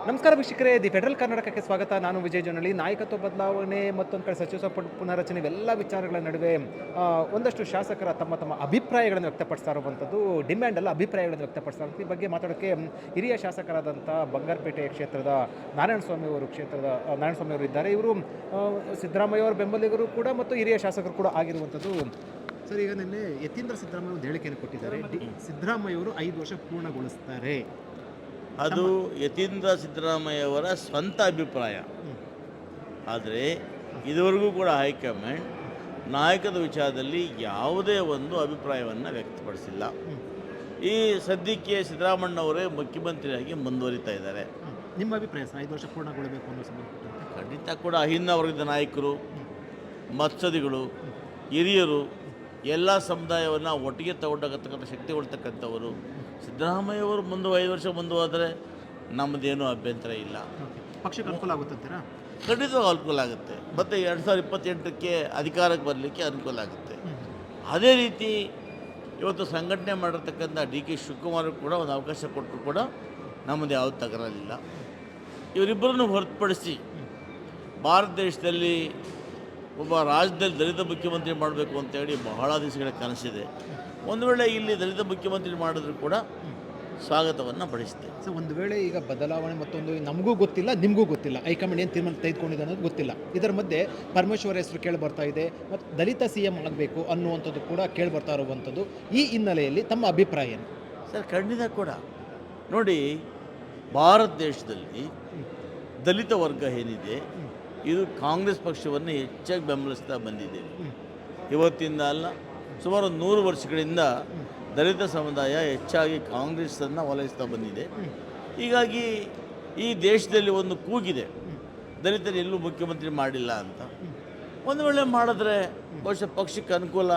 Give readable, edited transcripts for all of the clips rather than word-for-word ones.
ನಮಸ್ಕಾರ ವೀಕ್ಷಕರೇ, the federal ಕರ್ನಾಟಕಕ್ಕೆ ಸ್ವಾಗತ. ನಾನು ವಿಜಯ್ ಜನಳ್ಳಿ. ನಾಯಕತ್ವ ಬದಲಾವಣೆ ಮತ್ತೊಂದು ಕಡೆ ಸಚಿವ ಸಂಪುಟ ಪುನರಚನೆ ಇವೆಲ್ಲ ವಿಚಾರಗಳ ನಡುವೆ ಒಂದಷ್ಟು ಶಾಸಕರ ತಮ್ಮ ಅಭಿಪ್ರಾಯಗಳನ್ನು ವ್ಯಕ್ತಪಡಿಸ್ತಾ ಇರುವಂಥದ್ದು, ಡಿಮ್ಯಾಂಡ್ ಅಲ್ಲ ಅಭಿಪ್ರಾಯಗಳನ್ನು ವ್ಯಕ್ತಪಡಿಸ್ತಾ ಇರೋದು. ಈ ಬಗ್ಗೆ ಮಾತಾಡೋಕ್ಕೆ ಹಿರಿಯ ಶಾಸಕರಾದಂಥ ಬಂಗಾರಪೇಟೆ ಕ್ಷೇತ್ರದ ನಾರಾಯಣಸ್ವಾಮಿ ಅವರು ಇದ್ದಾರೆ. ಇವರು ಸಿದ್ದರಾಮಯ್ಯ ಅವರ ಬೆಂಬಲಿಗರು ಕೂಡ ಮತ್ತು ಹಿರಿಯ ಶಾಸಕರು ಕೂಡ ಆಗಿರುವಂಥದ್ದು. ಸರ್, ಈಗ ನಿನ್ನೆ ಯತೀಂದ್ರ ಸಿದ್ದರಾಮಯ್ಯ ಒಂದು ಹೇಳಿಕೆಯನ್ನು ಕೊಟ್ಟಿದ್ದಾರೆ. ಸಿದ್ದರಾಮಯ್ಯ ಅವರು 5 ವರ್ಷ ಪೂರ್ಣಗೊಳಿಸ್ತಾರೆ. ಅದು ಯತೀಂದ್ರ ಸಿದ್ದರಾಮಯ್ಯವರ ಸ್ವಂತ ಅಭಿಪ್ರಾಯ. ಆದರೆ ಇದುವರೆಗೂ ಕೂಡ ಹೈಕಮಾಂಡ್ ನಾಯಕದ ವಿಚಾರದಲ್ಲಿ ಯಾವುದೇ ಒಂದು ಅಭಿಪ್ರಾಯವನ್ನು ವ್ಯಕ್ತಪಡಿಸಿಲ್ಲ. ಈ ಸದ್ಯಕ್ಕೆ ಸಿದ್ದರಾಮಣ್ಣವರೇ ಮುಖ್ಯಮಂತ್ರಿಯಾಗಿ ಮುಂದುವರಿತಾ ಇದ್ದಾರೆ. ನಿಮ್ಮ ಅಭಿಪ್ರಾಯ ಸರ್, 5 ವರ್ಷ ಪೂರ್ಣಗೊಳ್ಳಬೇಕು ಅನ್ನೋ ಸಂಬಂಧಪಟ್ಟಂತೆ? ಖಂಡಿತ ಕೂಡ ಅಹಿಂದ ವರ್ಗದ ನಾಯಕರು, ಮತ್ಸದಿಗಳು, ಹಿರಿಯರು, ಎಲ್ಲ ಸಮುದಾಯವನ್ನು ಒಟ್ಟಿಗೆ ತಗೊಂಡೋಗತಕ್ಕಂಥ ಶಕ್ತಿ ಕೊಡ್ತಕ್ಕಂಥವರು ಸಿದ್ದರಾಮಯ್ಯವರು 5 ವರ್ಷ ಮುಂದುವರೆದರೆ ನಮ್ಮದೇನೂ ಅಭ್ಯಂತರ ಇಲ್ಲ. ಪಕ್ಷಕ್ಕೆ ಅನುಕೂಲ ಆಗುತ್ತಂತೀರಾ? ಖಂಡಿತವಾಗಿ ಅನುಕೂಲ ಆಗುತ್ತೆ. ಮತ್ತು 2028ಕ್ಕೆ ಅಧಿಕಾರಕ್ಕೆ ಬರಲಿಕ್ಕೆ ಅನುಕೂಲ ಆಗುತ್ತೆ. ಅದೇ ರೀತಿ ಇವತ್ತು ಸಂಘಟನೆ ಮಾಡಿರ್ತಕ್ಕಂಥ ಡಿ.ಕೆ. ಶಿವಕುಮಾರ್ ಕೂಡ ಒಂದು ಅವಕಾಶ ಕೊಟ್ಟರು ಕೂಡ ನಮ್ಮದು ಯಾವುದು ತಕರಾರಿಲ್ಲ. ಇವರಿಬ್ಬರನ್ನು ಹೊರತುಪಡಿಸಿ ಭಾರತ ದೇಶದಲ್ಲಿ ಒಬ್ಬ ರಾಜ್ಯದಲ್ಲಿ ದಲಿತ ಮುಖ್ಯಮಂತ್ರಿ ಮಾಡಬೇಕು ಅಂತೇಳಿ ಬಹಳ ದಿವಸಗಳ ಕನಸಿದೆ. ಒಂದು ವೇಳೆ ಇಲ್ಲಿ ದಲಿತ ಮುಖ್ಯಮಂತ್ರಿ ಮಾಡಿದ್ರು ಕೂಡ ಸ್ವಾಗತವನ್ನು ಪಡಿಸುತ್ತೆ. ಸೊ ಒಂದು ವೇಳೆ ಈಗ ಬದಲಾವಣೆ ಮತ್ತೊಂದು ನಮಗೂ ಗೊತ್ತಿಲ್ಲ, ನಿಮಗೂ ಗೊತ್ತಿಲ್ಲ, ಹೈಕಮಾಂಡ್ ಏನು ತೀರ್ಮಾನ ತೆಗೆದುಕೊಂಡಿದೆ ಅನ್ನೋದು ಗೊತ್ತಿಲ್ಲ. ಇದರ ಮಧ್ಯೆ ಪರಮೇಶ್ವರ್ ಹೆಸರು ಕೇಳಿ ಬರ್ತಾ ಇದೆ ಮತ್ತು ದಲಿತ CM ಆಗಬೇಕು ಅನ್ನುವಂಥದ್ದು ಕೂಡ ಕೇಳಿ ಬರ್ತಾ ಇರುವಂಥದ್ದು. ಈ ಹಿನ್ನೆಲೆಯಲ್ಲಿ ತಮ್ಮ ಅಭಿಪ್ರಾಯ ಏನು ಸರ್? ಖಂಡಿತ ಕೂಡ ನೋಡಿ, ಭಾರತ ದೇಶದಲ್ಲಿ ದಲಿತ ವರ್ಗ ಏನಿದೆ ಇದು ಕಾಂಗ್ರೆಸ್ ಪಕ್ಷವನ್ನು ಹೆಚ್ಚಾಗಿ ಬೆಂಬಲಿಸ್ತಾ ಬಂದಿದೆ. ಇವತ್ತಿಂದ ಅಲ್ಲ, ಸುಮಾರು 100 ವರ್ಷಗಳಿಂದ ದಲಿತ ಸಮುದಾಯ ಹೆಚ್ಚಾಗಿ ಕಾಂಗ್ರೆಸ್ಸನ್ನು ಒಲೈಸ್ತಾ ಬಂದಿದೆ. ಹೀಗಾಗಿ ಈ ದೇಶದಲ್ಲಿ ಒಂದು ಕೂಗಿದೆ, ದಲಿತರು ಎಲ್ಲೂ ಮುಖ್ಯಮಂತ್ರಿ ಮಾಡಿಲ್ಲ ಅಂತ. ಒಂದು ವೇಳೆ ಮಾಡಿದ್ರೆ ಬಹುಶಃ ಪಕ್ಷಕ್ಕೆ ಅನುಕೂಲ,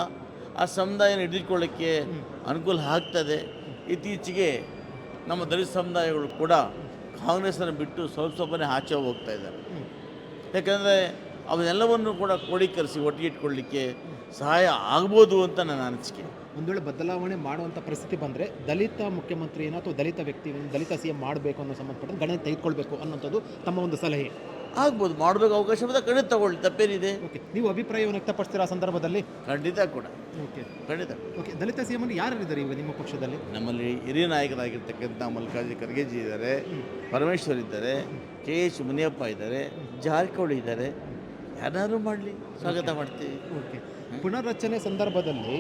ಆ ಸಮುದಾಯನ ಹಿಡಿದುಕೊಳ್ಳೋಕ್ಕೆ ಅನುಕೂಲ ಆಗ್ತದೆ. ಇತ್ತೀಚೆಗೆ ನಮ್ಮ ದಲಿತ ಸಮುದಾಯಗಳು ಕೂಡ ಕಾಂಗ್ರೆಸ್ಸನ್ನು ಬಿಟ್ಟು ಸ್ವಲ್ಪನೇ ಆಚೆ ಹೋಗ್ತಾ ಇದ್ದಾರೆ. ಯಾಕಂದರೆ ಅವನ್ನೆಲ್ಲವನ್ನು ಕೂಡ ಕ್ರೋಢೀಕರಿಸಿ ಒಟ್ಟಿಗೆ ಇಟ್ಕೊಳ್ಳಿಕ್ಕೆ ಸಹಾಯ ಆಗ್ಬೋದು ಅಂತ ನನ್ನ ಅನಿಸಿಕೆ. ಒಂದು ವೇಳೆ ಬದಲಾವಣೆ ಮಾಡುವಂಥ ಪರಿಸ್ಥಿತಿ ಬಂದರೆ ದಲಿತ ಮುಖ್ಯಮಂತ್ರಿನ ಅಥವಾ ದಲಿತ ವ್ಯಕ್ತಿ ದಲಿತ CM ಮಾಡಬೇಕು ಅನ್ನೋ ಸಂಬಂಧಪಟ್ಟಂತೆ ಗಣನೆ ತೆಗೆದುಕೊಳ್ಬೇಕು ಅನ್ನೋಂಥದ್ದು ತಮ್ಮ ಒಂದು ಸಲಹೆ. ಆಗ್ಬೋದು, ಮಾಡಬೇಕು, ಅವಕಾಶ ಬಂದಾಗ ಖಂಡಿತ ತಗೊಳ್ಳಿ, ತಪ್ಪೇನಿದೆ. ಓಕೆ, ನೀವು ಅಭಿಪ್ರಾಯವನ್ನು ವ್ಯಕ್ತಪಡಿಸ್ತೀರಾ ಆ ಸಂದರ್ಭದಲ್ಲಿ? ಖಂಡಿತ ಕೂಡ. ಓಕೆ, ಖಂಡಿತ. ಓಕೆ. ದಲಿತ CM ಅಲ್ಲಿ ಯಾರಿದ್ದಾರೆ ಈಗ ನಿಮ್ಮ ಪಕ್ಷದಲ್ಲಿ? ನಮ್ಮಲ್ಲಿ ಹಿರಿಯ ನಾಯಕರಾಗಿರ್ತಕ್ಕಂಥ ಮಲ್ಲಿಕಾರ್ಜುನ ಖರ್ಗೆಜಿ ಇದ್ದಾರೆ, ಪರಮೇಶ್ವರ್ ಇದ್ದಾರೆ, KH ಮುನಿಯಪ್ಪ ಇದ್ದಾರೆ, ಜಾರಕಿಹೊಳಿ ಇದ್ದಾರೆ. ಯಾರು ಮಾಡಲಿ, ಸ್ವಾಗತ ಮಾಡ್ತೀವಿ. ಓಕೆ. ಪುನರ್ರಚನೆ ಸಂದರ್ಭದಲ್ಲಿ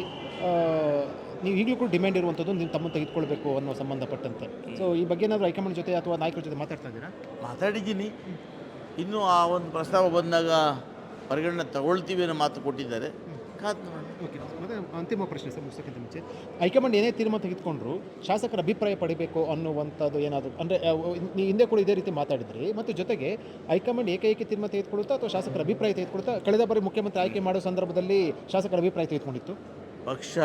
ನೀವು ಈಗಲೂ ಕೂಡ ಡಿಮ್ಯಾಂಡ್ ಇರುವಂಥದ್ದು ನೀವು ತಮ್ಮನ್ನು ತೆಗೆದುಕೊಳ್ಬೇಕು ಅನ್ನೋ ಸಂಬಂಧಪಟ್ಟಂತೆ. ಸೊ ಈ ಬಗ್ಗೆ ಏನಾದರೂ ಹೈಕಮಾಂಡ್ ಜೊತೆ ಅಥವಾ ನಾಯಕರ ಜೊತೆ ಮಾತಾಡ್ತಾ ಇದ್ದೀರಾ? ಮಾತಾಡಿದ್ದೀನಿ. ಇನ್ನೂ ಆ ಒಂದು ಪ್ರಸ್ತಾವ ಬಂದಾಗ ಪರಿಗಣನೆ ತಗೊಳ್ತೀವಿ ಅನ್ನೋ ಮಾತು ಕೊಟ್ಟಿದ್ದಾರೆ. ಕಾದು ನೋಡೋಣ. ಓಕೆ. ಮತ್ತು ಅಂತಿಮ ಪ್ರಶ್ನೆ ಸರ್, ಮುಗಿಸೋಕ್ಕಿಂತ ಮುಂಚೆ, ಹೈಕಮಾಂಡ್ ಏನೇ ತೀರ್ಮಾನ ತೆಗೆದುಕೊಂಡ್ರು ಶಾಸಕರ ಅಭಿಪ್ರಾಯ ಪಡಿಬೇಕು ಅನ್ನುವಂಥದ್ದು ಏನಾದರೂ ಅಂದರೆ ನೀವು ಹಿಂದೆ ಕೂಡ ಇದೇ ರೀತಿ ಮಾತಾಡಿದ್ರಿ, ಮತ್ತು ಜೊತೆಗೆ ಹೈಕಮಾಂಡ್ ಏಕೈಕಿ ತೀರ್ಮಾನ ತೆಗೆದುಕೊಳ್ಳುತ್ತಾ ಅಥವಾ ಶಾಸಕರ ಅಭಿಪ್ರಾಯ ತೆಗೆದುಕೊಳ್ತಾ? ಕಳೆದ ಬಾರಿ ಮುಖ್ಯಮಂತ್ರಿ ಆಯ್ಕೆ ಮಾಡೋ ಸಂದರ್ಭದಲ್ಲಿ ಶಾಸಕರ ಅಭಿಪ್ರಾಯ ತೆಗೆದುಕೊಂಡಿತ್ತು. ಪಕ್ಷ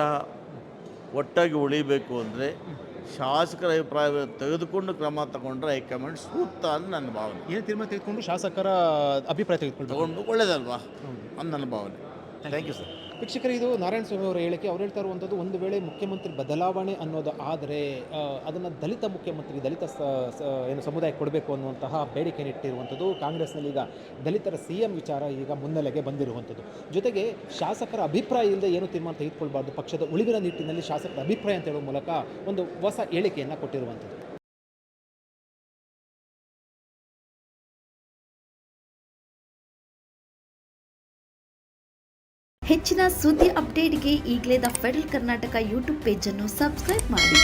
ಒಟ್ಟಾಗಿ ಉಳಿಬೇಕು ಅಂದರೆ ಶಾಸಕರ ಅಭಿಪ್ರಾಯ ತೆಗೆದುಕೊಂಡು ಕ್ರಮ ತಗೊಂಡ್ರೆ ಹೈಕಮಾಂಡ್ ಸೂಕ್ತ ಅಂತ ನನ್ನ ಭಾವನೆ. ಏನು ತೀರ್ಮಾನ ತೆಗೆದುಕೊಂಡು ಶಾಸಕರ ಅಭಿಪ್ರಾಯ ತಗೊಂಡು ಒಳ್ಳೆಯದಲ್ವಾ ಅಂತ ನನ್ನ ಭಾವನೆ. Thank you sir. ವೀಕ್ಷಕರು, ಇದು ನಾರಾಯಣಸ್ವಾಮಿ ಅವರ ಹೇಳಿಕೆ. ಅವ್ರು ಹೇಳ್ತಾ ಇರುವಂಥದ್ದು, ಒಂದು ವೇಳೆ ಮುಖ್ಯಮಂತ್ರಿ ಬದಲಾವಣೆ ಅನ್ನೋದು ಆದರೆ ಅದನ್ನು ದಲಿತ ಮುಖ್ಯಮಂತ್ರಿ, ದಲಿತ ಏನು ಸಮುದಾಯಕ್ಕೆ ಕೊಡಬೇಕು ಅನ್ನುವಂತಹ ಬೇಡಿಕೆಯನ್ನು ಇಟ್ಟಿರುವಂಥದ್ದು. ಕಾಂಗ್ರೆಸ್ನಲ್ಲಿ ಈಗ ದಲಿತರ CM ವಿಚಾರ ಈಗ ಮುನ್ನೆಲೆಗೆ ಬಂದಿರುವಂಥದ್ದು. ಜೊತೆಗೆ ಶಾಸಕರ ಅಭಿಪ್ರಾಯ ಇಲ್ಲದೆ ಏನು ತೀರ್ಮಾನ ತೆಗೆದುಕೊಳ್ಬಾರ್ದು, ಪಕ್ಷದ ಉಳಿವಿನ ನಿಟ್ಟಿನಲ್ಲಿ ಶಾಸಕರ ಅಭಿಪ್ರಾಯ ಅಂತ ಹೇಳುವ ಮೂಲಕ ಒಂದು ಹೊಸ ಹೇಳಿಕೆಯನ್ನು ಕೊಟ್ಟಿರುವಂಥದ್ದು. ಹೆಚ್ಚಿನ ಸುದ್ದಿ ಅಪ್ಡೇಟ್ಗೆ ಈಗಲೇ ದ ಫೆಡರಲ್ ಕರ್ನಾಟಕ ಯೂಟ್ಯೂಬ್ ಪೇಜನ್ನು ಸಬ್ಸ್ಕ್ರೈಬ್ ಮಾಡಿ.